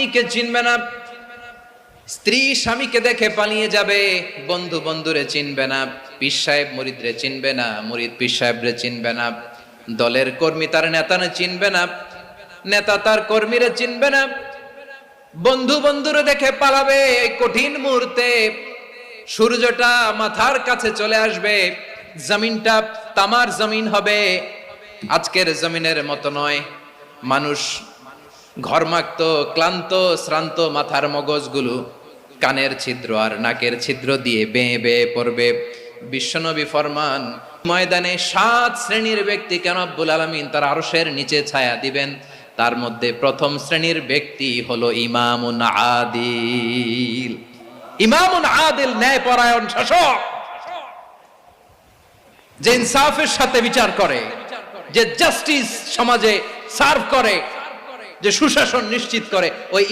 স্বামীকে চিনবে না, স্ত্রী স্বামীকে দেখে পালিয়ে যাবে, বন্ধু বন্ধুরে চিনবে না, পীর সাহেব মুরিদরে চিনবে না, মুরিদ পীর সাহেবরে চিনবে না, দলের কর্মী তার নেতারে চিনবে না, নেতা তার কর্মীরে চিনবে না, বন্ধু বন্ধুরে দেখে পালাবে। এই কঠিন মুহূর্তে সূর্যটা মাথার কাছে চলে আসবে, জমিনটা তামার জমিন হবে, আজকের জমিনের মতো নয়। মানুষ ঘর্মাক্ত, ক্লান্ত, শ্রান্ত মাথার মগজগুলো কানের ছিদ্র আর নাকের ছিদ্র দিয়ে বেয়ে বেয়ে পড়বে। বিশ্বনবী ফরমান, ময়দানে 7 শ্রেণীর ব্যক্তিকে রব্বুল আলামিন তার আরশের নিচে ছায়া দিবেন। তার মধ্যে প্রথম শ্রেণীর ব্যক্তি হলো ইমামুন আদিল। ইমামুন আদিল, ন্যায়পরায়ণ শাসক, যে ইনসাফের সাথে বিচার করে, যে জাস্টিস সমাজে সার্ভ করে, যে সুশাসন নিশ্চিত করে, ওই